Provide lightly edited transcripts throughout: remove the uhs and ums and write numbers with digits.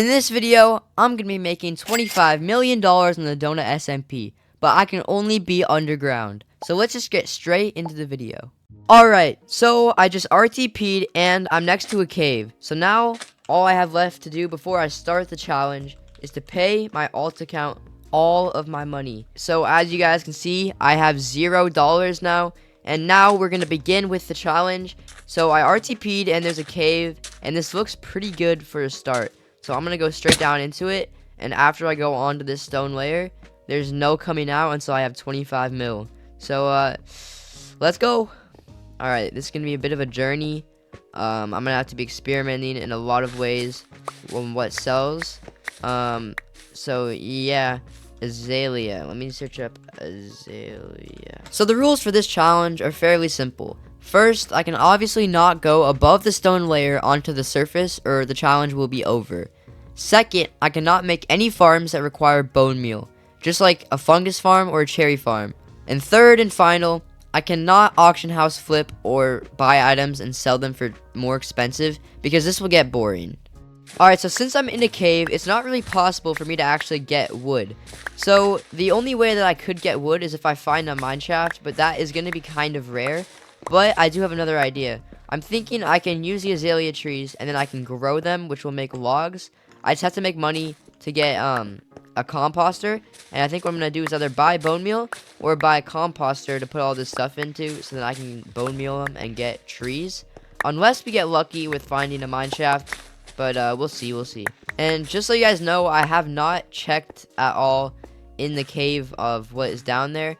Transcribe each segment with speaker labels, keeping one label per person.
Speaker 1: In this video, I'm going to be making $25 million in the Donut SMP, but I can only be underground. So let's just get straight into the video. Alright, so I just RTP'd and I'm next to a cave. So now, all I have left to do before I start the challenge is to pay my alt account all of my money. So as you guys can see, I have $0 now. And now we're going to begin with the challenge. So I RTP'd and there's a cave, and this looks pretty good for a start. So I'm going to go straight down into it, and after I go onto this stone layer, there's no coming out until I have 25 mil. So, let's go. Alright, this is going to be a bit of a journey. I'm going to have to be experimenting in a lot of ways on what sells. So, yeah. Azalea. Let me search up Azalea. So the rules for this challenge are fairly simple. First, I can obviously not go above the stone layer onto the surface or the challenge will be over. Second, I cannot make any farms that require bone meal, just like a fungus farm or a cherry farm. And third and final, I cannot auction house flip or buy items and sell them for more expensive because this will get boring. Alright, so since I'm in a cave, it's not really possible for me to actually get wood. So, the only way that I could get wood is if I find a mine shaft, but that is going to be kind of rare. But I do have another idea. I'm thinking I can use the azalea trees, and then I can grow them, which will make logs. I just have to make money to get, a composter. And I think what I'm going to do is either buy bone meal, or buy a composter to put all this stuff into, so that I can bone meal them and get trees. Unless we get lucky with finding a mine shaft. But, we'll see. And just so you guys know, I have not checked at all in the cave of what is down there.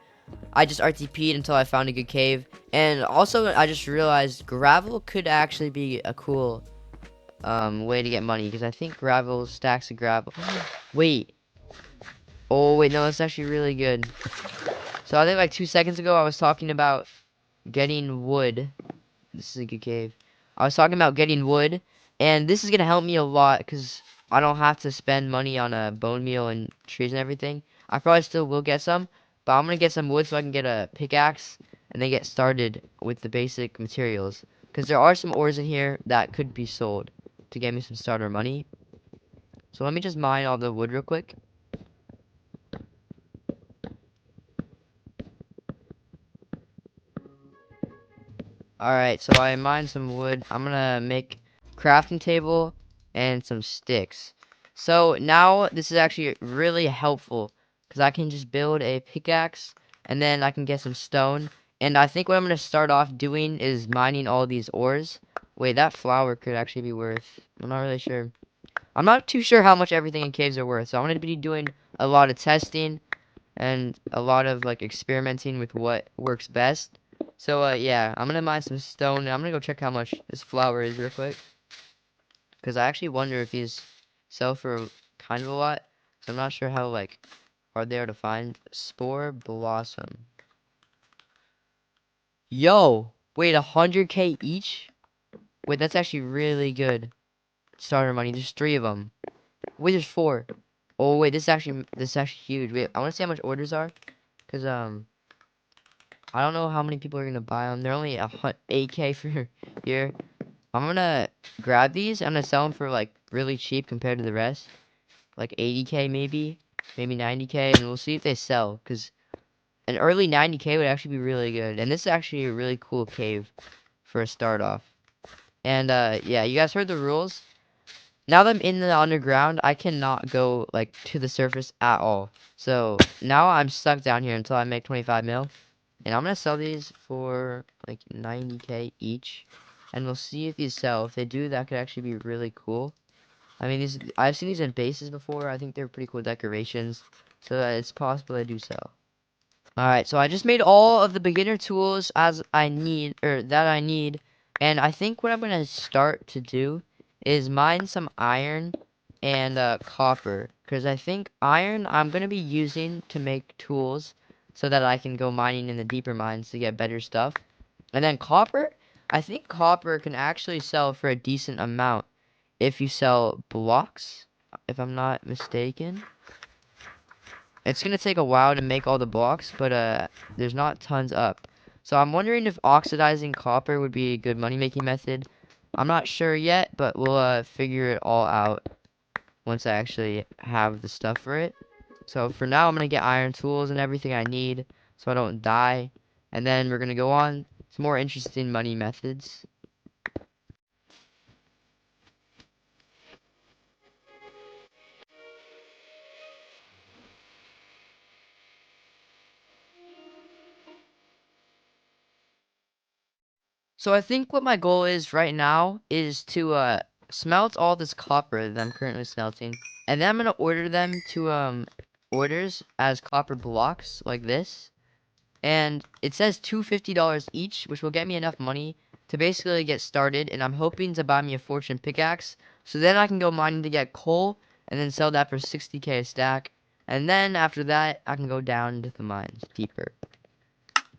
Speaker 1: I just RTP'd until I found a good cave. And also, I just realized gravel could actually be a cool, way to get money. Because I think gravel, stacks of gravel. Wait. Oh, wait, no, that's actually really good. So, I think like 2 seconds ago, I was talking about getting wood. This is a good cave. I was talking about getting wood, and this is going to help me a lot, because I don't have to spend money on a bone meal and trees and everything. I probably still will get some, but I'm going to get some wood so I can get a pickaxe, and then get started with the basic materials. Because there are some ores in here that could be sold to get me some starter money. So let me just mine all the wood real quick. Alright, so I mined some wood. I'm gonna make crafting table and some sticks. So now this is actually really helpful because I can just build a pickaxe and then I can get some stone. And I think what I'm gonna start off doing is mining all these ores. Wait, that flower could actually be worth. I'm not really sure. I'm not too sure how much everything in caves are worth. So I'm gonna be doing a lot of testing and a lot of like experimenting with what works best. So yeah, I'm gonna mine some stone and I'm gonna go check how much this flower is real quick. Cause I actually wonder if these sell for kind of a lot. So I'm not sure how like hard they are to find. Spore blossom. Yo, wait, 100k each? Wait, that's actually really good. Starter money. There's 3 of them. Wait, there's 4. Oh wait, this is actually huge. Wait, I want to see how much orders are. Cause I don't know how many people are gonna buy them. They're only 8k for here. I'm gonna grab these. I'm gonna sell them for like really cheap compared to the rest, like 80k maybe 90k, and we'll see if they sell. Cause an early 90k would actually be really good. And this is actually a really cool cave for a start off. And yeah, you guys heard the rules. Now that I'm in the underground, I cannot go like to the surface at all. So now I'm stuck down here until I make 25 mil. And I'm gonna sell these for like 90k each. And we'll see if these sell. If they do, that could actually be really cool. I mean, I've seen these in bases before. I think they're pretty cool decorations. So that it's possible they do sell. Alright, so I just made all of the beginner tools as I need, or that I need. And I think what I'm gonna start to do is mine some iron and copper. Because I think iron I'm gonna be using to make tools so that I can go mining in the deeper mines to get better stuff. And then copper, I think copper can actually sell for a decent amount if you sell blocks, if I'm not mistaken. It's gonna take a while to make all the blocks, but there's not tons up. So I'm wondering if oxidizing copper would be a good money making method. I'm not sure yet, but we'll figure it all out. once I actually have the stuff for it. So for now, I'm gonna get iron tools and everything I need so I don't die. And then we're gonna go on to more interesting money methods. So I think what my goal is right now is to smelt all this copper that I'm currently smelting, and then I'm gonna order them to orders as copper blocks like this. And it says $250 each, which will get me enough money to basically get started. And I'm hoping to buy me a fortune pickaxe, so then I can go mining to get coal and then sell that for 60k a stack. And then after that, I can go down into the mines deeper.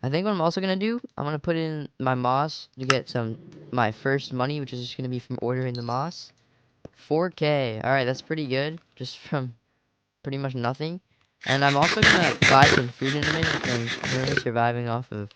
Speaker 1: I think what I'm also gonna do, I'm gonna put in my moss to get my first money, which is just gonna be from ordering the moss. 4k. All right, that's pretty good, just from pretty much nothing. And I'm also gonna buy some food in a minute because I'm currently surviving off of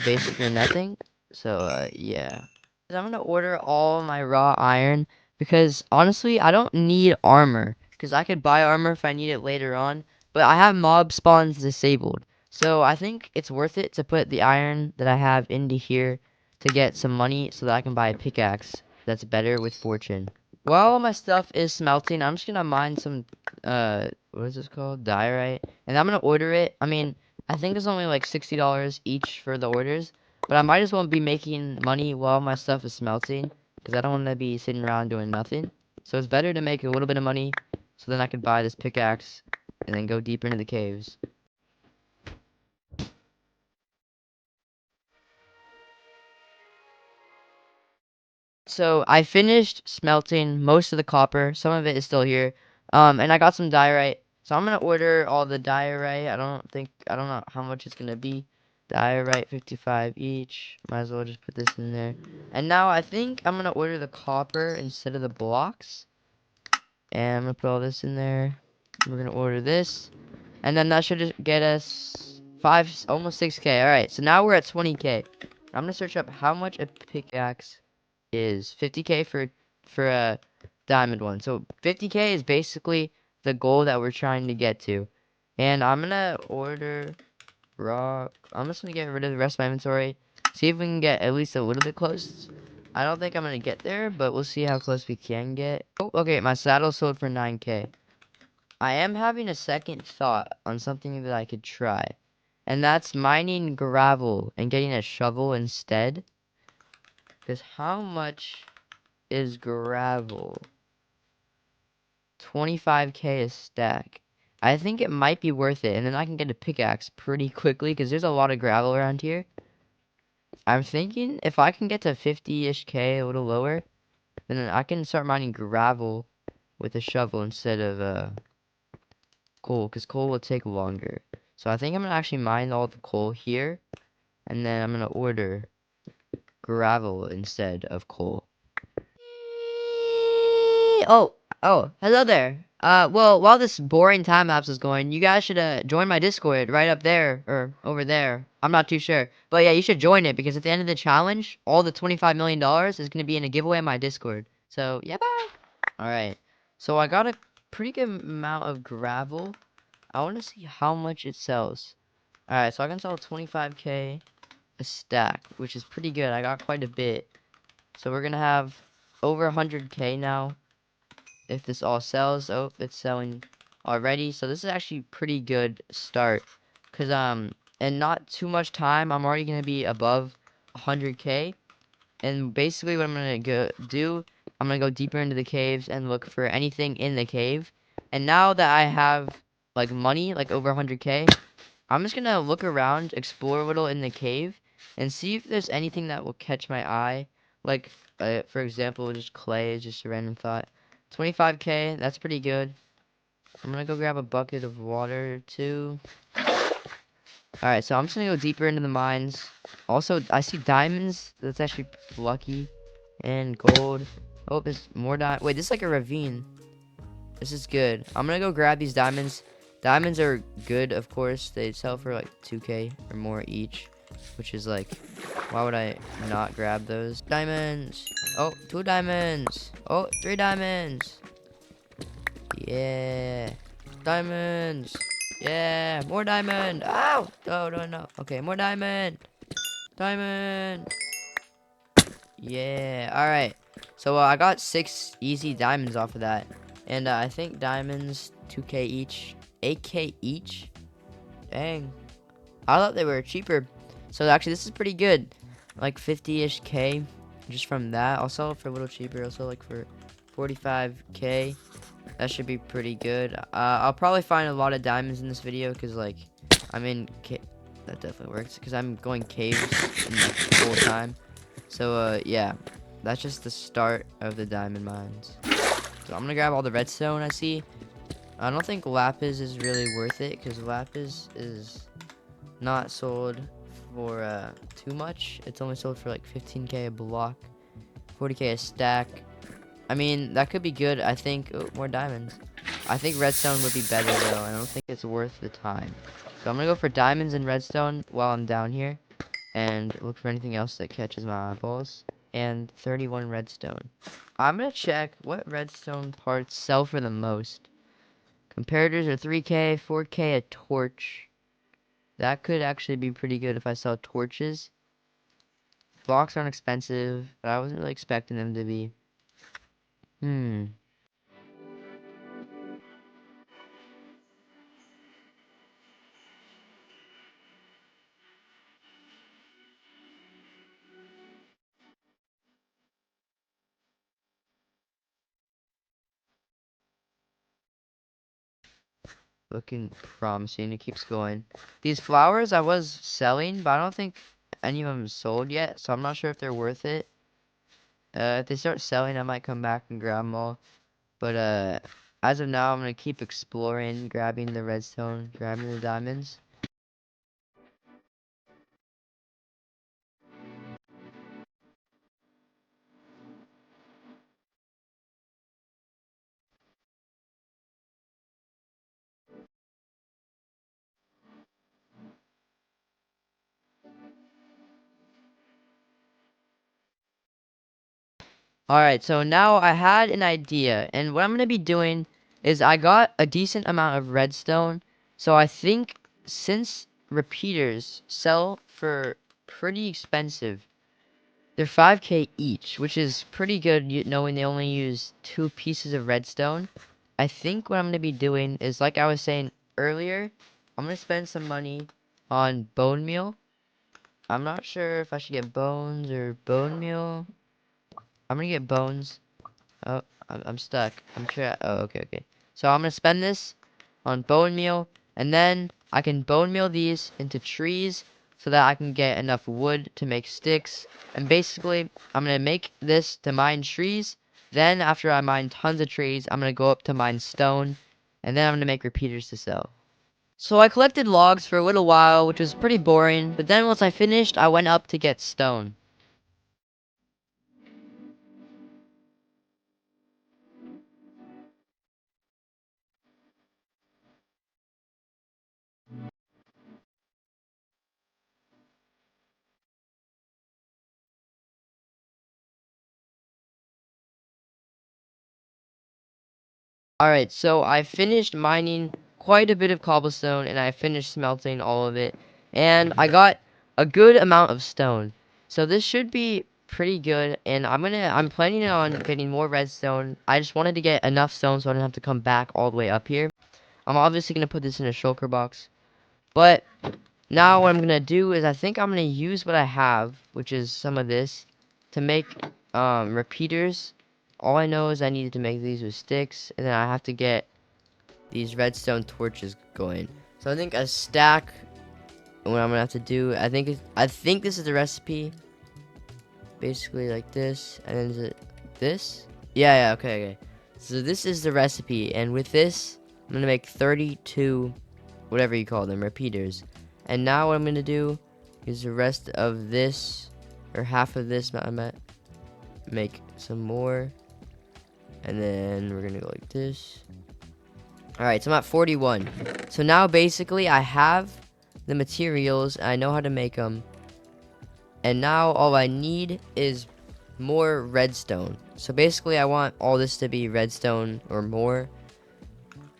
Speaker 1: basically nothing. So, yeah. I'm gonna order all my raw iron because honestly, I don't need armor because I could buy armor if I need it later on. But I have mob spawns disabled, so I think it's worth it to put the iron that I have into here to get some money so that I can buy a pickaxe that's better with fortune. While all my stuff is smelting, I'm just gonna mine some, what is this called? Diorite. And I'm gonna order it. I mean, I think it's only like $60 each for the orders. But I might as well be making money while my stuff is smelting. Because I don't want to be sitting around doing nothing. So it's better to make a little bit of money. So then I can buy this pickaxe. And then go deeper into the caves. So I finished smelting most of the copper. Some of it is still here. And I got some diorite. So I'm gonna order all the diorite. I don't know how much it's gonna be. Diorite 55 each. Might as well just put this in there. And now I think I'm gonna order the copper instead of the blocks. And I'm gonna put all this in there. We're gonna order this. And then that should just get us almost 6k. Alright, so now we're at 20k. I'm gonna search up how much a pickaxe is 50k for a diamond one. So 50k is basically the goal that we're trying to get to. And I'm gonna order rock. I'm just gonna get rid of the rest of my inventory. See if we can get at least a little bit close. I don't think I'm gonna get there, but we'll see how close we can get. Oh, okay, my saddle sold for 9k. I am having a second thought on something that I could try. And that's mining gravel and getting a shovel instead. Because how much is gravel? 25k a stack. I think it might be worth it, and then I can get a pickaxe pretty quickly because there's a lot of gravel around here. I'm thinking if I can get to 50-ish k, a little lower, then I can start mining gravel with a shovel instead of coal, because coal will take longer. So I think I'm gonna actually mine all the coal here, and then I'm gonna order gravel instead of coal. Oh, hello there. Well, while this boring time lapse is going, you guys should join my Discord right up there or over there. I'm not too sure, but yeah, you should join it because at the end of the challenge, all the $25 million is gonna be in a giveaway on my Discord. So yeah, bye. All right. So I got a pretty good amount of gravel. I want to see how much it sells. All right, so I can sell 25k a stack, which is pretty good. I got quite a bit. So we're gonna have over 100k now if this all sells. Oh, it's selling already. So this is actually pretty good start. Cause in not too much time, I'm already gonna be above 100k. And basically what I'm gonna I'm gonna go deeper into the caves and look for anything in the cave. And now that I have like money, like over 100k, I'm just gonna look around, explore a little in the cave, and see if there's anything that will catch my eye. Like, for example, just clay is just a random thought. 25k, that's pretty good. I'm gonna go grab a bucket of water too. Alright, so I'm just gonna go deeper into the mines. Also, I see diamonds. That's actually lucky. And gold. Oh, there's more Wait, this is like a ravine. This is good. I'm gonna go grab these diamonds. Diamonds are good, of course. They sell for like 2k or more each. Which is like, why would I not grab those? Diamonds! Oh, 2 diamonds! Oh, 3 diamonds! Yeah. Diamonds. Yeah. More diamond. Ow. Oh, no, no. Okay, more diamond. Diamond. Yeah. All right. So I got 6 easy diamonds off of that. And I think diamonds 2k each. 8k each. Dang. I thought they were cheaper. So actually this is pretty good. Like 50-ish K just from that. I'll sell it for a little cheaper. I'll sell like for 45k. That should be pretty good. I'll probably find a lot of diamonds in this video because like I'm in that definitely works because I'm going caves in like the whole time. So yeah, that's just the start of the diamond mines. So I'm gonna grab all the redstone I see. I don't think lapis is really worth it because lapis is not sold for too much. It's only sold for like 15k a block, 40k a stack. I mean, that could be good. I think more diamonds. I think redstone would be better though. I don't think it's worth the time. So I'm gonna go for diamonds and redstone while I'm down here and look for anything else that catches my eyeballs. And 31 redstone. I'm gonna check what redstone parts sell for the most. Comparators are 3k, 4k a torch. That could actually be pretty good if I sell torches. Blocks aren't expensive, but I wasn't really expecting them to be. Looking promising. It keeps going. These flowers I was selling, but I don't think any of them sold yet, so I'm not sure if they're worth it. If they start selling, I might come back and grab them all. But as of now, I'm gonna keep exploring, grabbing the redstone, grabbing the diamonds. Alright, so now I had an idea, and what I'm gonna be doing is I got a decent amount of redstone, so I think since repeaters sell for pretty expensive, they're 5k each, which is pretty good knowing they only use 2 pieces of redstone. I think what I'm gonna be doing is, like I was saying earlier, I'm gonna spend some money on bone meal. I'm not sure if I should get bones or bone meal. I'm gonna get bones. Oh, I'm stuck. I'm sure. Oh, okay, okay. So I'm gonna spend this on bone meal, and then I can bone meal these into trees so that I can get enough wood to make sticks. And basically, I'm gonna make this to mine trees. Then, after I mine tons of trees, I'm gonna go up to mine stone, and then I'm gonna make repeaters to sell. So I collected logs for a little while, which was pretty boring. But then once I finished, I went up to get stone. Alright, so I finished mining quite a bit of cobblestone, and I finished smelting all of it, and I got a good amount of stone. So this should be pretty good, and I'm planning on getting more redstone. I just wanted to get enough stone so I don't have to come back all the way up here. I'm obviously gonna put this in a shulker box, but now what I'm gonna do is I think I'm gonna use what I have, which is some of this, to make repeaters. All I know is I needed to make these with sticks, and then I have to get these redstone torches going. So I think a stack. What I'm gonna have to do, I think this is the recipe. Basically like this, and then is it this? Yeah, yeah, okay, okay. So this is the recipe, and with this, I'm gonna make 32, whatever you call them, repeaters. And now what I'm gonna do is the rest of this, or half of this, I might make some more, and then we're gonna go like this. Alright, so I'm at 41. So now basically I have the materials, and I know how to make them. And now all I need is more redstone. So basically I want all this to be redstone or more.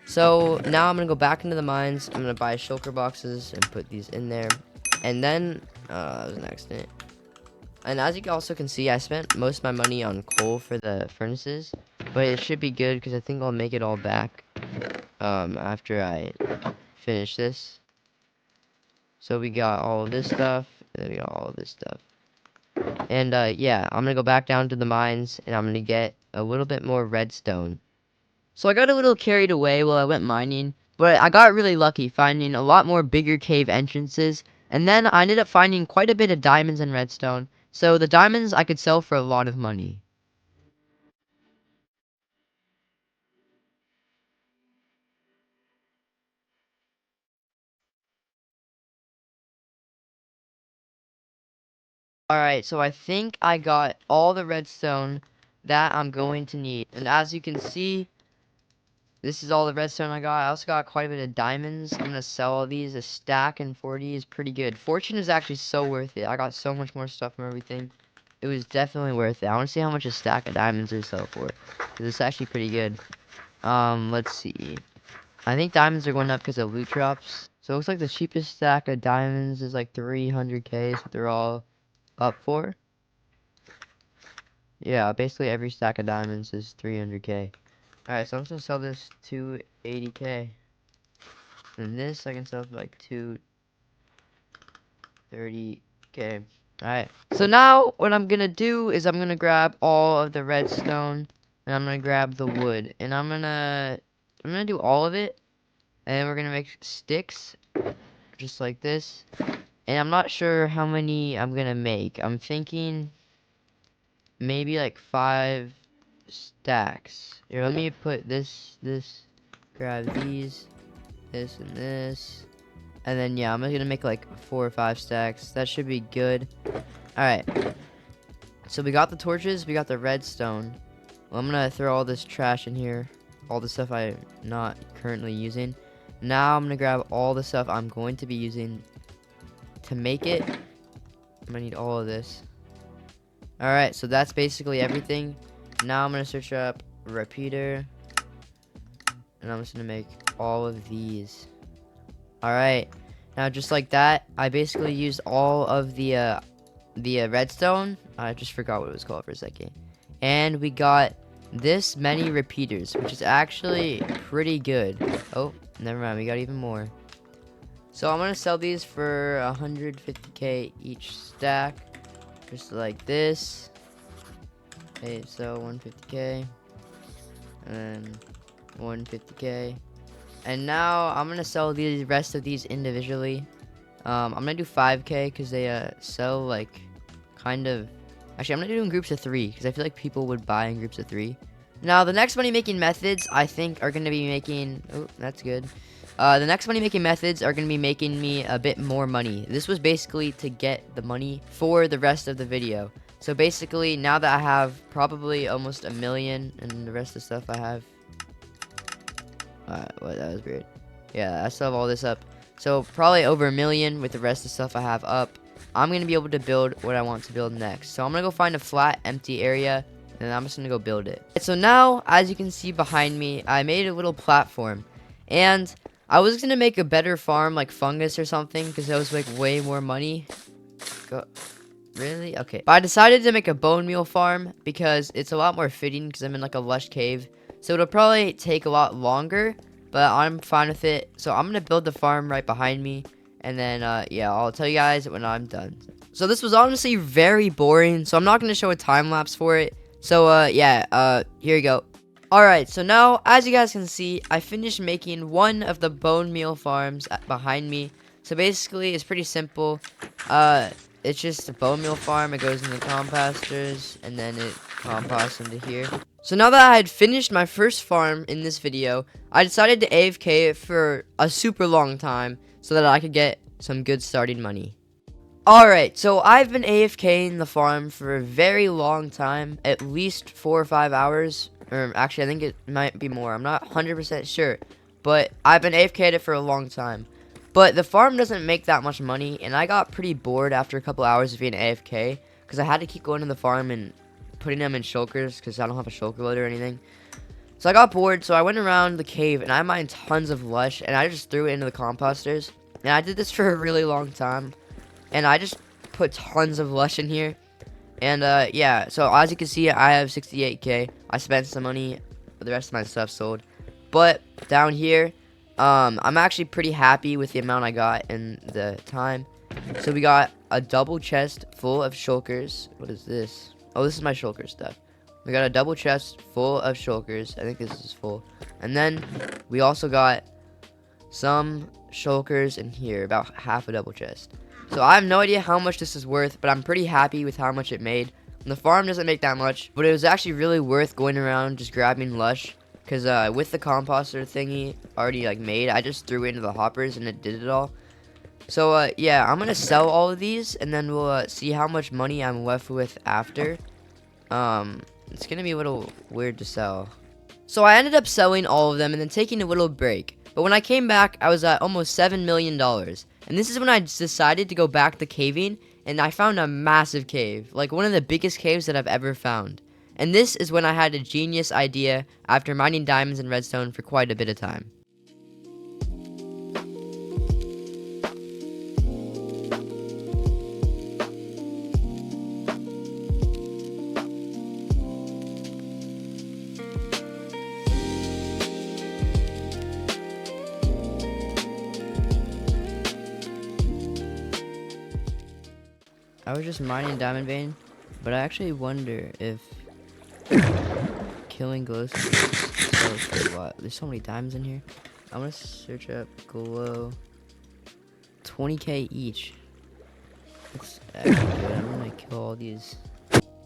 Speaker 1: So now I'm gonna go back into the mines. I'm gonna buy shulker boxes and put these in there. And then, that was an accident. And as you also can see, I spent most of my money on coal for the furnaces. But it should be good because I think I'll make it all back after I finish this. So we got all of this stuff, and then we got all of this stuff. And yeah, I'm gonna go back down to the mines, and I'm gonna get a little bit more redstone. So I got a little carried away while I went mining, but I got really lucky finding a lot more bigger cave entrances, and then I ended up finding quite a bit of diamonds and redstone. So the diamonds I could sell for a lot of money. Alright, so I think I got all the redstone that I'm going to need. And as you can see, this is all the redstone I got. I also got quite a bit of diamonds. I'm gonna sell all these. A stack in 40 is pretty good. Fortune is actually so worth it. I got so much more stuff from everything. It was definitely worth it. I want to see how much a stack of diamonds is sell for. Because it's actually pretty good. Let's see. I think diamonds are going up because of loot drops. So it looks like the cheapest stack of diamonds is like 300k. So they're all up for. Yeah, basically every stack of diamonds is 300k. Alright, so I'm just gonna sell this to 80k. And this I can sell for like 230k. Alright. So now what I'm gonna do is I'm gonna grab all of the redstone and I'm gonna grab the wood. And I'm gonna do all of it. And then we're gonna make sticks. Just like this. And I'm not sure how many I'm gonna make. I'm thinking maybe like 5 stacks. Here, let me put this, grab these, this, and this. And then, yeah, I'm just gonna make like 4 or 5 stacks. That should be good. Alright. So we got the torches, we got the redstone. Well, I'm gonna throw all this trash in here. All the stuff I'm not currently using. Now I'm gonna grab all the stuff I'm going to be using to make it. I'm gonna need all of this. Alright, so that's basically everything. Now I'm gonna search up repeater. And I'm just gonna make all of these. Alright, now just like that, I basically used all of the redstone. I just forgot what it was called for a second. And we got this many repeaters, which is actually pretty good. Oh, never mind, we got even more. So I'm gonna sell these for 150k each stack. Just like this. Okay, so 150k. And then 150k. And now I'm gonna sell the rest of these individually. I'm gonna do 5k because they sell like kind of. Actually, I'm gonna do in groups of 3 because I feel like people would buy in groups of 3. Now the next money making methods I think are gonna be making. Oh, that's good. The next money making methods are gonna be making me a bit more money. This was basically to get the money for the rest of the video. So basically, now that I have probably almost 1 million and the rest of the stuff I have. What, that was weird. Yeah, I still have all this up. So probably over 1 million with the rest of the stuff I have up. I'm going to be able to build what I want to build next. So I'm going to go find a flat, empty area, and I'm just going to go build it. So now, as you can see behind me, I made a little platform. And I was going to make a better farm, like fungus or something, because that was like way more money. Really? Okay. But I decided to make a bone meal farm because it's a lot more fitting because I'm in like a lush cave. So it'll probably take a lot longer, but I'm fine with it. So I'm going to build the farm right behind me. And then, yeah, I'll tell you guys when I'm done. So this was honestly very boring. So I'm not going to show a time lapse for it. So, yeah, here you go. Alright, so now, as you guys can see, I finished making one of the bone meal farms behind me. So basically, it's pretty simple. It's just a bone meal farm. It goes in the composters, and then it composts into here. So now that I had finished my first farm in this video, I decided to AFK it for a super long time so that I could get some good starting money. Alright, so I've been AFKing the farm for a very long time, at least 4 or 5 hours. Or actually, I think it might be more. I'm not 100% sure, but I've been AFK'd it for a long time. But the farm doesn't make that much money, and I got pretty bored after a couple hours of being AFK, because I had to keep going to the farm and putting them in shulkers, because I don't have a shulker loader or anything. So I got bored, so I went around the cave and I mined tons of lush and I just threw it into the composters. And I did this for a really long time. And I just put tons of lush in here. And yeah, so as you can see, I have 68k. I spent some money, the rest of my stuff sold. But down here, I'm actually pretty happy with the amount I got in the time. So we got a double chest full of shulkers. What is this? Oh, this is my shulker stuff. We got a double chest full of shulkers. I think this is full. And then we also got some shulkers in here, about half a double chest. So I have no idea how much this is worth, but I'm pretty happy with how much it made. And the farm doesn't make that much, but it was actually really worth going around just grabbing lush. Because with the composter thingy already like made, I just threw it into the hoppers and it did it all. So yeah, I'm gonna sell all of these and then we'll see how much money I'm left with after. It's gonna be a little weird to sell. So I ended up selling all of them and then taking a little break. But when I came back, I was at almost $7 million. And this is when I decided to go back to caving, and I found a massive cave, like one of the biggest caves that I've ever found. And this is when I had a genius idea after mining diamonds and redstone for quite a bit of time. I was just mining diamond vein, but I actually wonder if killing glow sells for a lot. There's so many diamonds in here. I'm gonna search up glow. 20k each. That's actually good. I'm gonna kill all these.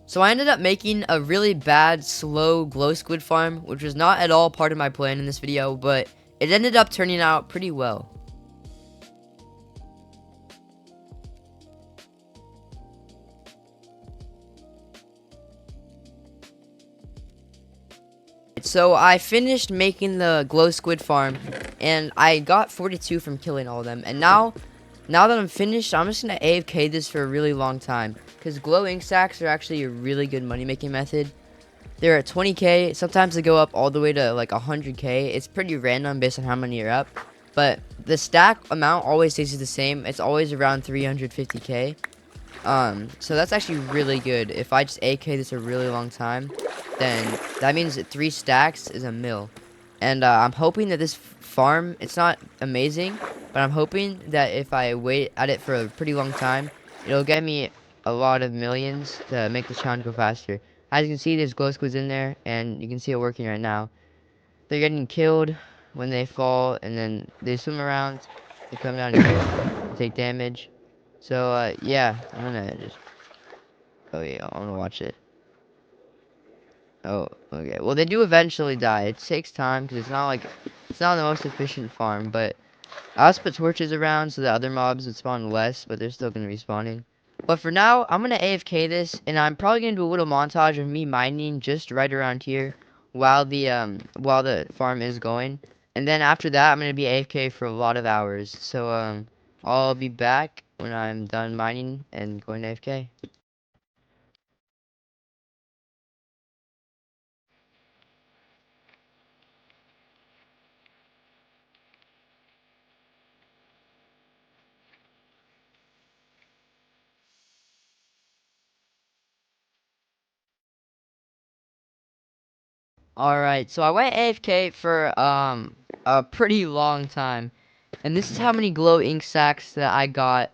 Speaker 1: So I ended up making a really bad, slow glow squid farm, which was not at all part of my plan in this video, but it ended up turning out pretty well. So I finished making the glow squid farm, and I got 42 from killing all of them. And now that I'm finished, I'm just gonna AFK this for a really long time, because glow ink sacks are actually a really good money making method. They're at 20k. Sometimes they go up all the way to like 100k. It's pretty random based on how many you're up, but the stack amount always stays the same. It's always around 350k. So that's actually really good. If I just AK this a really long time, then that means that 3 stacks is a mil. And I'm hoping that this farm, it's not amazing, but I'm hoping that if I wait at it for a pretty long time, it'll get me a lot of millions to make the challenge go faster. As you can see, there's glow squids in there, and you can see it working right now. They're getting killed when they fall, and then they swim around, they come down here, and take damage. So, yeah, I'm gonna just... Oh, yeah, I'm gonna watch it. Oh, okay. Well, they do eventually die. It takes time, because it's not the most efficient farm, but I also put torches around so that other mobs would spawn less, but they're still gonna be spawning. But for now, I'm gonna AFK this, and I'm probably gonna do a little montage of me mining just right around here while the farm is going. And then after that, I'm gonna be AFK for a lot of hours. So, I'll be back when I'm done mining and going to AFK. Alright, so I went AFK for a pretty long time. And this is how many glow ink sacks that I got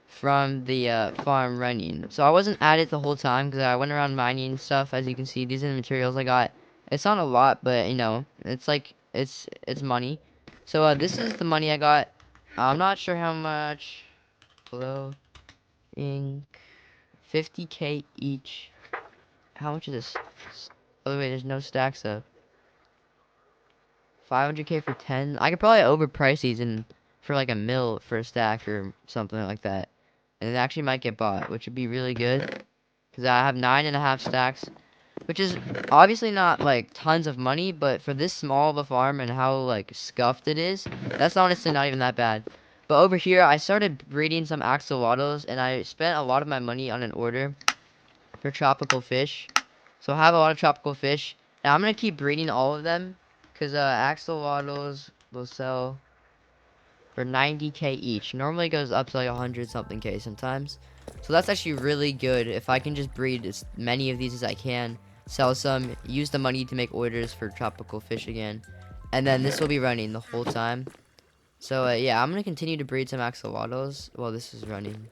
Speaker 1: from the farm running. So I wasn't at it the whole time because I went around mining stuff. As you can see, these are the materials I got. It's not a lot, but you know, it's like it's money. So this is the money I got. I'm not sure how much. Glow ink, 50k each. How much is this? Oh wait, there's no stacks up. 500k for 10. I could probably overprice these and for like a mil for a stack or something like that. And it actually might get bought, which would be really good. Because I have 9.5 stacks. Which is obviously not like tons of money, but for this small of a farm and how like scuffed it is, that's honestly not even that bad. But over here, I started breeding some axolotls, and I spent a lot of my money on an order for tropical fish. So I have a lot of tropical fish. And I'm gonna keep breeding all of them, cause axolotls will sell for 90k each. Normally it goes up to like 100 something k sometimes. So that's actually really good if I can just breed as many of these as I can, sell some, use the money to make orders for tropical fish again, and then this will be running the whole time. So yeah, I'm gonna continue to breed some axolotls while this is running.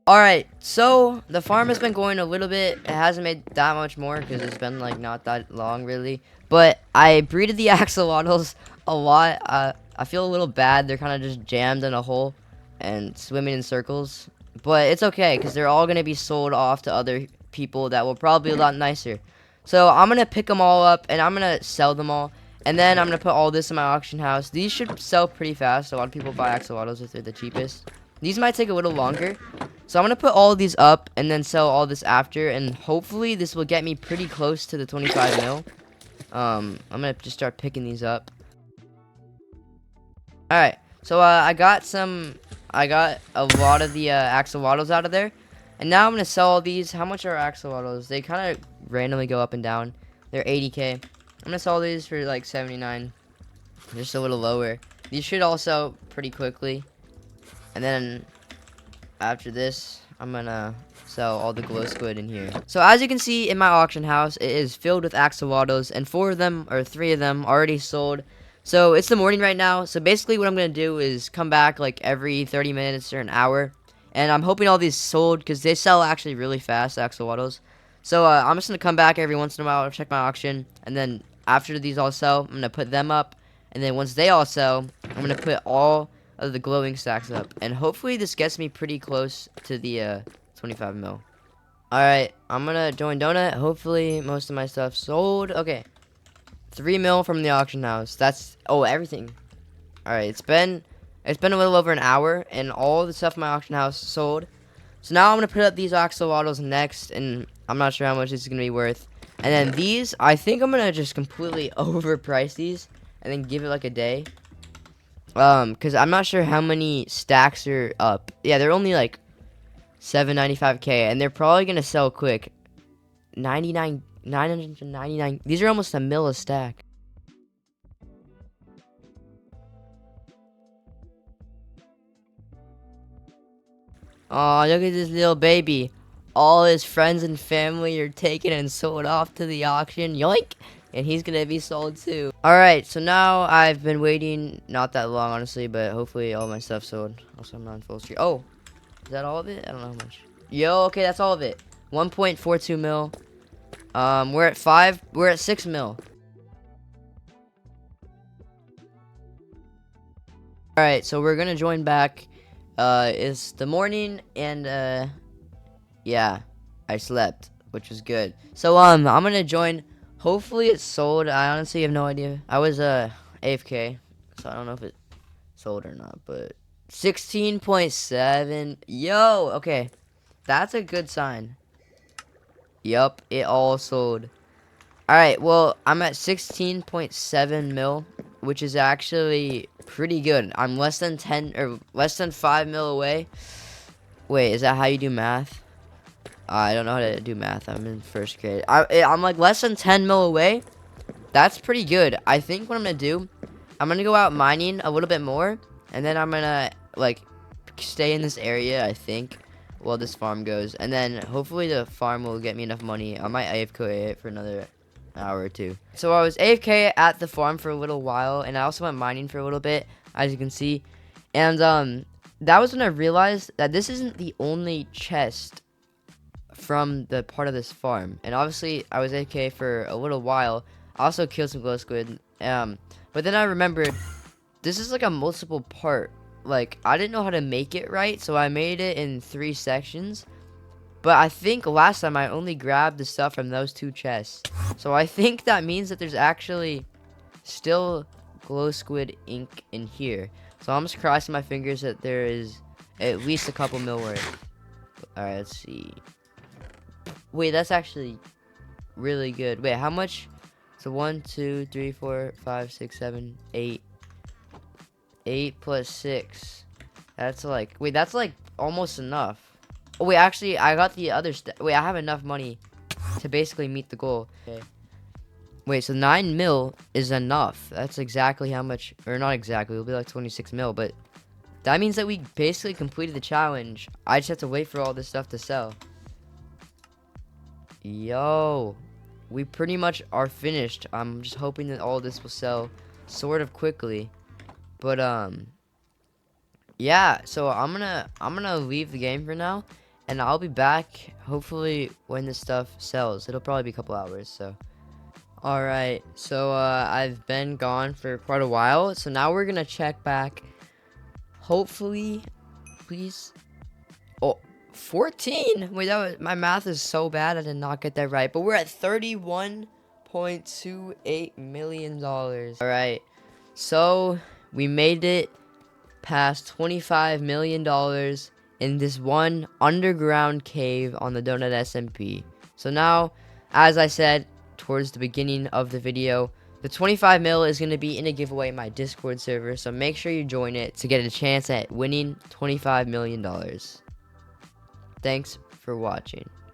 Speaker 1: Alright, so the farm has been going a little bit. It hasn't made that much more because it's been like not that long really. But I breeded the axolotls a lot. I feel a little bad. They're kind of just jammed in a hole and swimming in circles. But it's okay because they're all going to be sold off to other people that will probably be a lot nicer. So I'm going to pick them all up and I'm going to sell them all. And then I'm going to put all this in my auction house. These should sell pretty fast. A lot of people buy axolotls if they're the cheapest. These might take a little longer. So I'm going to put all of these up and then sell all this after. And hopefully this will get me pretty close to the 25 mil. I'm going to just start picking these up. Alright. So I got a lot of the axolotls out of there. And now I'm going to sell all these. How much are axolotls? They kind of randomly go up and down. They're 80k. I'm going to sell these for like 79. Just a little lower. These should all sell pretty quickly. And then after this, I'm gonna sell all the glow squid in here. So as you can see in my auction house, it is filled with axolotls, and 4 of them, or 3 of them, already sold. So it's the morning right now. So basically what I'm gonna do is come back like every 30 minutes or an hour. And I'm hoping all these sold, because they sell actually really fast, axolotls. So I'm just gonna come back every once in a while, check my auction. And then after these all sell, I'm gonna put them up. And then once they all sell, I'm gonna put all of the glowing stacks up, and hopefully this gets me pretty close to the 25 mil. Alright, I'm gonna join Donut. Hopefully most of my stuff sold. Okay, 3 mil from the auction house. That's everything. Alright, it's been a little over an hour and all the stuff in my auction house sold. So now I'm gonna put up these axolotls next, and I'm not sure how much this is gonna be worth. And then these, I think I'm gonna just completely overprice these and then give it like a day. Because I'm not sure how many stacks are up. Yeah, they're only like 795k, and they're probably gonna sell quick. 999. These are almost a mil a stack. Oh, look at this little baby. All his friends and family are taken and sold off to the auction. Yoink! And he's gonna be sold too. Alright, so now I've been waiting not that long, honestly, but hopefully all my stuff sold. Also, I'm not on full street. Oh, is that all of it? I don't know how much. Yo, okay, that's all of it. 1.42 mil. We're at 6 mil. Alright, so we're gonna join back. It's the morning, and yeah, I slept, which was good. So I'm gonna join. Hopefully it's sold. I honestly have no idea. I was AFK, so I don't know if it sold or not, but 16.7. Yo, okay. That's a good sign. Yup, it all sold. Alright, well, I'm at 16.7 mil, which is actually pretty good. I'm less than 10 or less than 5 mil away. Wait, is that how you do math? I don't know how to do math. I'm in first grade. I'm like less than 10 mil away. That's pretty good. I think what I'm gonna do, I'm gonna go out mining a little bit more, and then I'm gonna like stay in this area, I think, while this farm goes, and then hopefully the farm will get me enough money. I might AFK it for another hour or two. So I was AFK at the farm for a little while, and I also went mining for a little bit, as you can see. And that was when I realized that this isn't the only chest from the part of this farm. And obviously I was AFK for a little while. I also killed some glow squid. But then I remembered this is like a multiple part. Like, I didn't know how to make it right, so I made it in 3 sections. But I think last time I only grabbed the stuff from those 2 chests. So I think that means that there's actually still glow squid ink in here. So I'm just crossing my fingers that there is at least a couple mil worth. Alright, let's see. Wait, that's actually really good. Wait, how much? So 1, 2, 3, 4, 5, 6, 7, 8. 8 plus 6. That's like, wait, that's like almost enough. wait, actually, I got the other wait, I have enough money to basically meet the goal. Okay. Wait, so 9 mil is enough. That's exactly how much, or not exactly, it'll be like 26 mil, but that means that we basically completed the challenge. I just have to wait for all this stuff to sell. Yo, we pretty much are finished. I'm just hoping that all this will sell sort of quickly. But yeah, so I'm gonna leave the game for now, and I'll be back hopefully when this stuff sells. It'll probably be a couple hours, so. Alright, so I've been gone for quite a while, so now we're gonna check back. Hopefully, please. Oh, 14. Wait, that was, my math is so bad. I did not get that right. But we're at $31.28 million. All right. So we made it past $25 million in this one underground cave on the Donut SMP. So now, as I said towards the beginning of the video, the 25 mil is going to be in a giveaway in my Discord server, so make sure you join it to get a chance at winning $25 million. Thanks for watching.